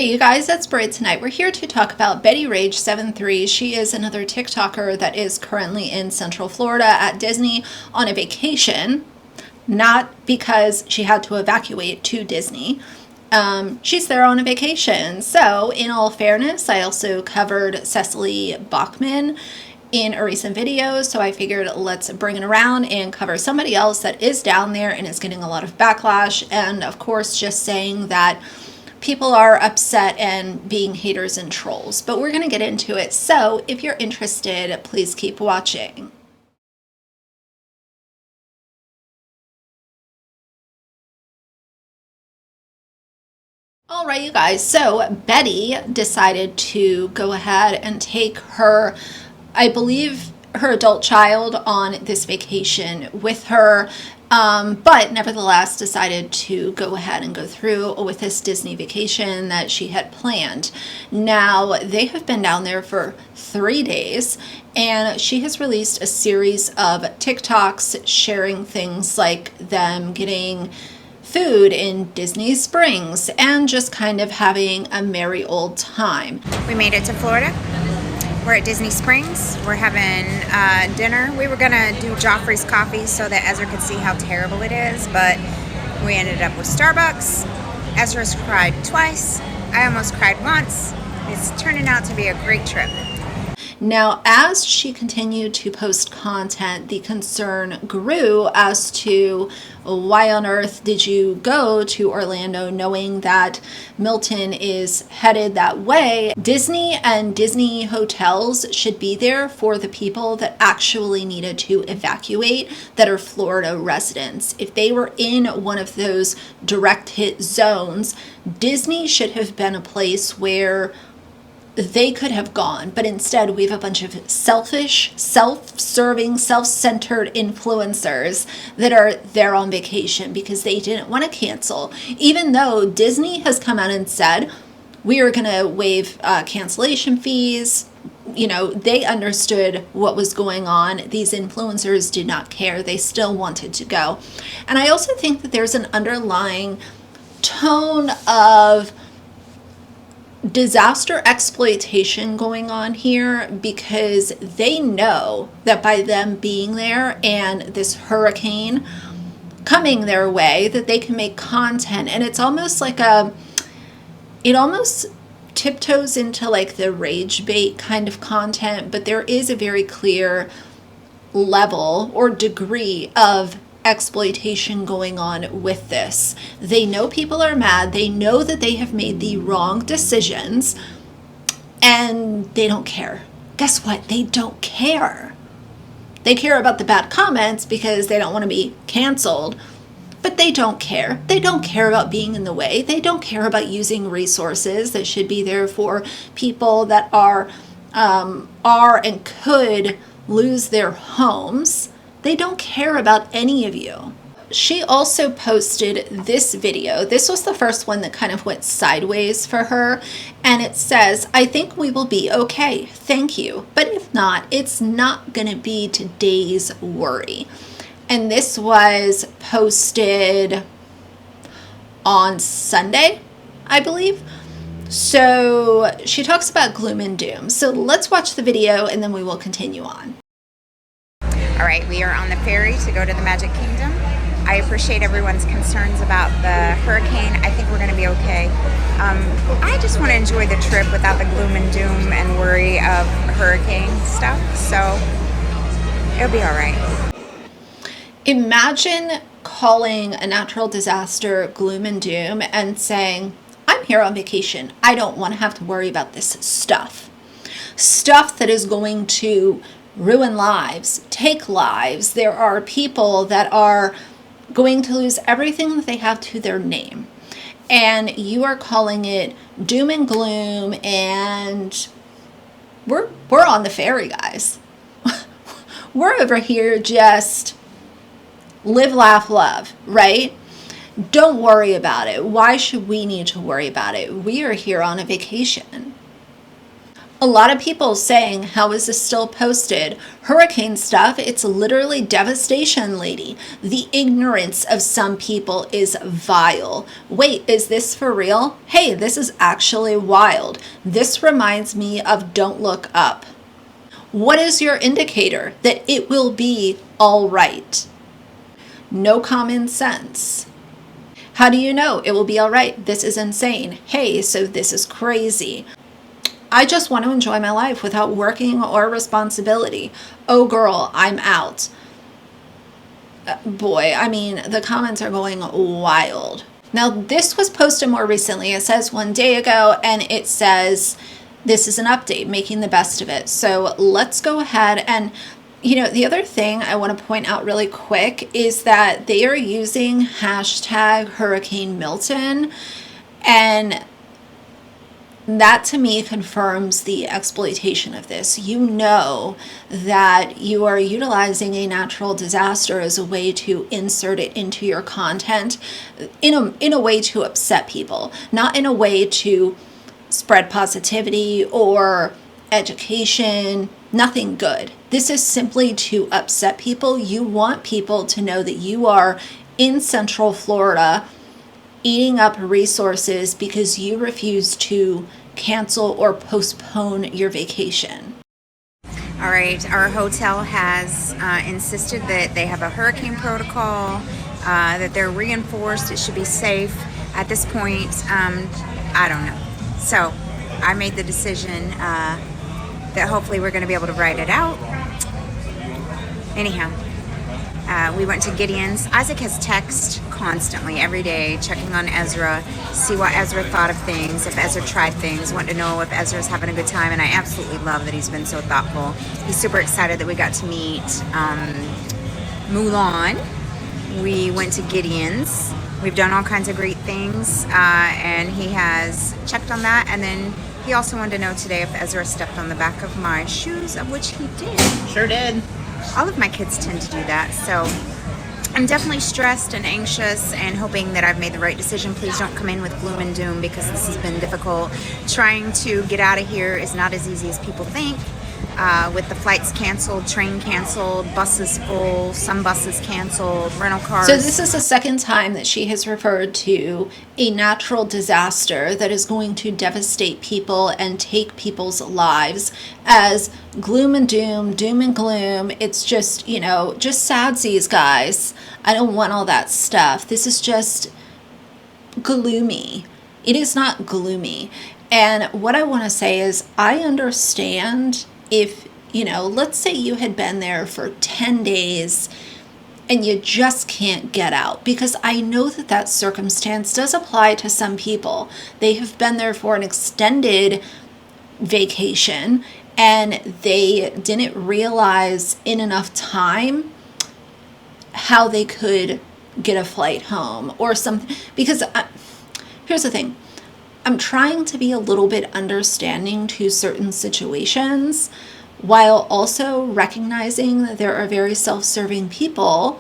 Hey you guys, it's Braid tonight. We're here to talk about Betty Rage 73. She is another TikToker that is currently in Central Florida at Disney on a vacation, not because she had to evacuate to Disney. She's there on a vacation. So in all fairness, I also covered Cecily Bachman in a recent video, so I figured let's bring it around and cover somebody else that is down there and is getting a lot of backlash, and of course just saying that people are upset and being haters and trolls. But we're going to get into it, so if you're interested, please keep watching. All right, you guys, so Betty decided to go ahead and take her, I believe, her adult child on this vacation with her, but nevertheless decided to go ahead and go through with this Disney vacation that she had planned. Now, they have been down there for 3 days, and she has released a series of TikToks sharing things like them getting food in Disney Springs and just kind of having a merry old time. We made it to Florida. We're at Disney Springs. We're having dinner. We were gonna do Joffrey's coffee so that Ezra could see how terrible it is, but we ended up with Starbucks. Ezra's cried twice. I almost cried once. It's turning out to be a great trip. Now, as she continued to post content, the concern grew as to why on earth did you go to Orlando knowing that Milton is headed that way? Disney and Disney hotels should be there for the people that actually needed to evacuate that are Florida residents. If they were in one of those direct hit zones, Disney should have been a place where they could have gone, but instead we have a bunch of selfish, self-serving, self-centered influencers that are there on vacation because they didn't want to cancel, even though Disney has come out and said we are going to waive cancellation fees. You know, they understood what was going on. These influencers did not care. They still wanted to go. And I also think that there's an underlying tone of disaster exploitation going on here, because they know that by them being there and this hurricane coming their way, that they can make content. And it's almost like it almost tiptoes into like the rage bait kind of content, but there is a very clear level or degree of exploitation going on with this. They know people are mad. They know that they have made the wrong decisions, and they don't care. Guess what? They don't care. They care about the bad comments because they don't want to be canceled, but they don't care. They don't care about being in the way. They don't care about using resources that should be there for people that are and could lose their homes. They don't care about any of you. She also posted this video. This was the first one that kind of went sideways for her. And it says, "I think we will be okay. Thank you. But if not, it's not going to be today's worry." And this was posted on Sunday, I believe. So she talks about gloom and doom. So let's watch the video and then we will continue on. All right, we are on the ferry to go to the Magic Kingdom. I appreciate everyone's concerns about the hurricane. I think we're going to be okay. I just want to enjoy the trip without the gloom and doom and worry of hurricane stuff, so it'll be all right. Imagine calling a natural disaster gloom and doom and saying, "I'm here on vacation. I don't want to have to worry about this stuff. Stuff that is going to ruin lives, take lives. There are people that are going to lose everything that they have to their name. And you are calling it doom and gloom, and we're on the ferry, guys. We're over here just live, laugh, love, right? Don't worry about it. Why should we need to worry about it? We are here on a vacation." A lot of people saying, how is this still posted? Hurricane stuff, it's literally devastation, lady. The ignorance of some people is vile. Wait, is this for real? Hey, this is actually wild. This reminds me of Don't Look Up. What is your indicator that it will be all right? No common sense. How do you know it will be all right? This is insane. Hey, so this is crazy. I just want to enjoy my life without working or responsibility. Oh girl, I'm out. Boy, I mean, the comments are going wild. Now, this was posted more recently. It says 1 day ago, and it says, this is an update, making the best of it. So let's go ahead and, the other thing I want to point out really quick is that they are using hashtag Hurricane Milton, and that to me confirms the exploitation of this. You know that you are utilizing a natural disaster as a way to insert it into your content in a way to upset people, not in a way to spread positivity or education, nothing good. This is simply to upset people. You want people to know that you are in Central Florida eating up resources because you refuse to cancel or postpone your vacation. All right, our hotel has insisted that they have a hurricane protocol, that they're reinforced, it should be safe. At this point, I don't know. So I made the decision that hopefully we're going to be able to ride it out. Anyhow, we went to Gideon's. Isaac has text constantly, every day, checking on Ezra, see what Ezra thought of things, if Ezra tried things, wanted to know if Ezra's having a good time, and I absolutely love that he's been so thoughtful. He's super excited that we got to meet Mulan. We went to Gideon's. We've done all kinds of great things, and he has checked on that, and then he also wanted to know today if Ezra stepped on the back of my shoes, of which he did. Sure did. All of my kids tend to do that, so I'm definitely stressed and anxious and hoping that I've made the right decision. Please don't come in with gloom and doom because this has been difficult. Trying to get out of here is not as easy as people think. With the flights canceled, train canceled, buses full, some buses canceled, rental cars. So this is the second time that she has referred to a natural disaster that is going to devastate people and take people's lives as gloom and doom, doom and gloom. It's just, just sadsies, guys. I don't want all that stuff. This is just gloomy. It is not gloomy. And what I want to say is I understand if, let's say you had been there for 10 days and you just can't get out, because I know that circumstance does apply to some people. They have been there for an extended vacation and they didn't realize in enough time how they could get a flight home or something. Because here's the thing. I'm trying to be a little bit understanding to certain situations while also recognizing that there are very self-serving people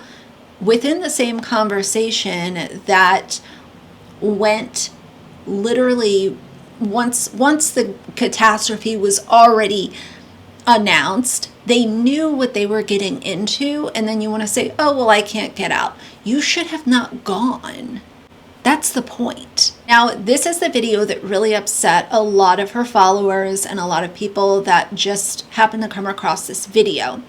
within the same conversation that went literally once the catastrophe was already announced, they knew what they were getting into, and then you want to say, oh, well, I can't get out. You should have not gone. That's the point. Now, this is the video that really upset a lot of her followers and a lot of people that just happened to come across this video.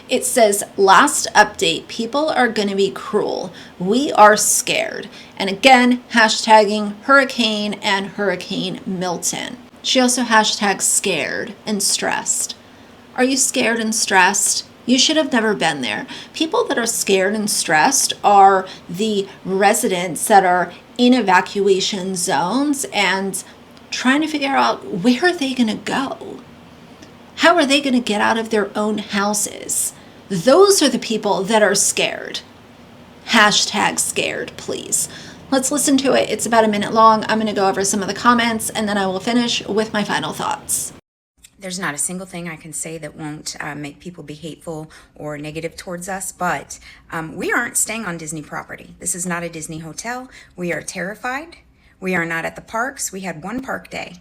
It says, last update, people are going to be cruel. We are scared. And again, hashtagging Hurricane and Hurricane Milton. She also hashtags scared and stressed. Are you scared and stressed? You should have never been there. People that are scared and stressed are the residents that are in evacuation zones and trying to figure out where are they going to go? How are they going to get out of their own houses? Those are the people that are scared. Hashtag scared, please. Let's listen to it. It's about a minute long. I'm going to go over some of the comments and then I will finish with my final thoughts. There's not a single thing I can say that won't make people be hateful or negative towards us, but we aren't staying on Disney property. This is not a Disney hotel. We are terrified. We are not at the parks. We had one park day.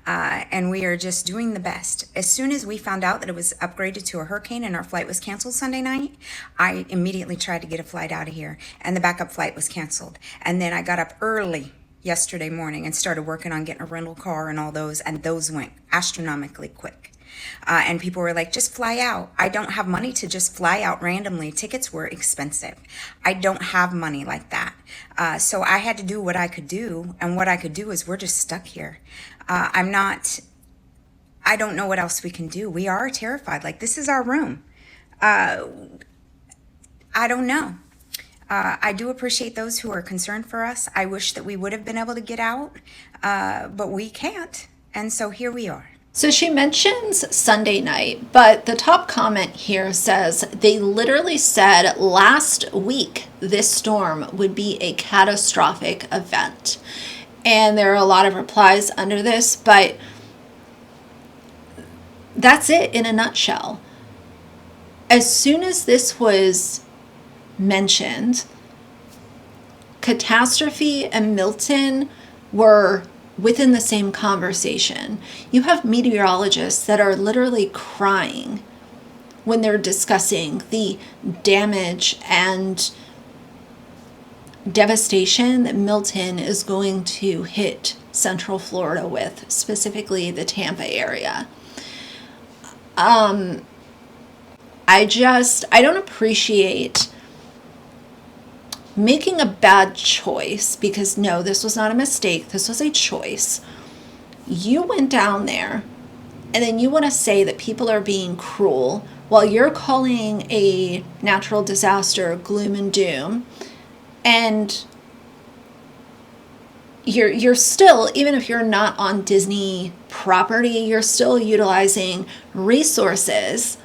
And we are just doing the best. As soon as we found out that it was upgraded to a hurricane and our flight was canceled Sunday night, I immediately tried to get a flight out of here, and the backup flight was canceled. And then I got up early yesterday morning and started working on getting a rental car and all those, and those went astronomically quick. And people were like, just fly out. I don't have money to just fly out randomly. Tickets were expensive. I don't have money like that. So I had to do what I could do. And what I could do is we're just stuck here. I don't know what else we can do. We are terrified. Like, this is our room. I don't know. I do appreciate those who are concerned for us. I wish that we would have been able to get out, but we can't. And so here we are. So she mentions Sunday night, but the top comment here says they literally said last week this storm would be a catastrophic event. And there are a lot of replies under this, but that's it in a nutshell. As soon as this was mentioned, catastrophe and Milton were within the same conversation. You have meteorologists that are literally crying when they're discussing the damage and devastation that Milton is going to hit Central Florida with, specifically the Tampa area. I don't appreciate making a bad choice, because no, this was not a mistake. This was a choice. You went down there and then you want to say that people are being cruel while you're calling a natural disaster gloom and doom. And you're still, even if you're not on Disney property, you're still utilizing resources.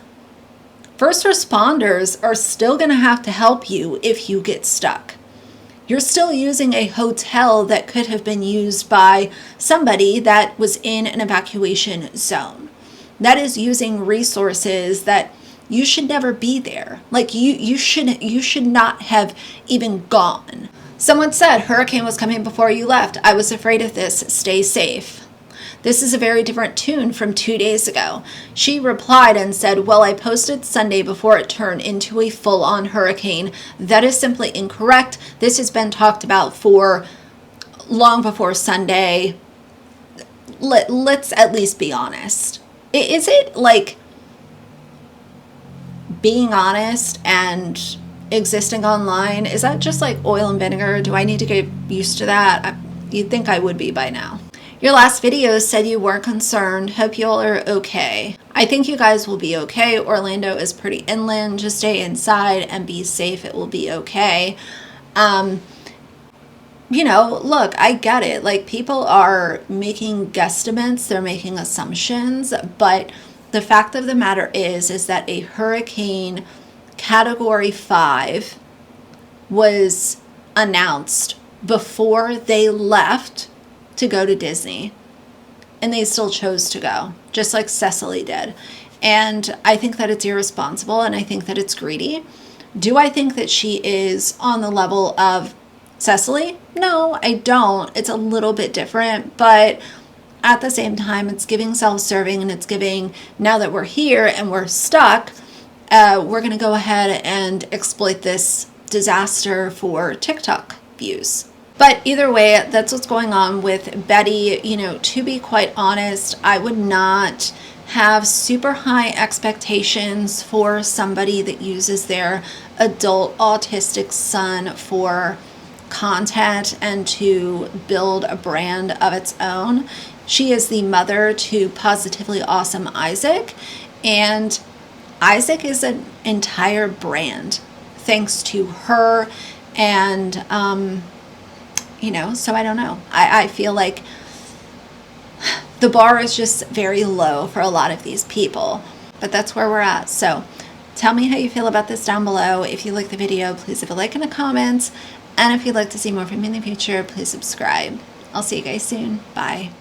First responders are still going to have to help you if you get stuck. You're still using a hotel that could have been used by somebody that was in an evacuation zone. That is using resources that you should never be there. Like you should not have even gone. Someone said hurricane was coming before you left. I was afraid of this. Stay safe. This is a very different tune from 2 days ago. She replied and said, well, I posted Sunday before it turned into a full-on hurricane. That is simply incorrect. This has been talked about for long before Sunday. Let's at least be honest. Is it like being honest and existing online? Is that just like oil and vinegar? Do I need to get used to that? You'd think I would be by now. Your last video said you weren't concerned. Hope you all are okay. I think you guys will be okay. Orlando is pretty inland. Just stay inside and be safe. It will be okay. Look, I get it. Like, people are making guesstimates. They're making assumptions. But the fact of the matter is that a hurricane category 5 was announced before they left to go to Disney, and they still chose to go, just like Cecily did. And I think that it's irresponsible, and I think that it's greedy. Do I think that she is on the level of Cecily? No, I don't. It's a little bit different, but at the same time, it's giving self-serving, and it's giving, now that we're here and we're stuck, we're going to go ahead and exploit this disaster for TikTok views. But either way, that's what's going on with Betty. To be quite honest, I would not have super high expectations for somebody that uses their adult autistic son for content and to build a brand of its own. She is the mother to Positively Awesome Isaac, and Isaac is an entire brand thanks to her. And so I don't know. I feel like the bar is just very low for a lot of these people, but that's where we're at. So tell me how you feel about this down below. If you like the video, please leave a like in the comments. And if you'd like to see more from me in the future, please subscribe. I'll see you guys soon. Bye.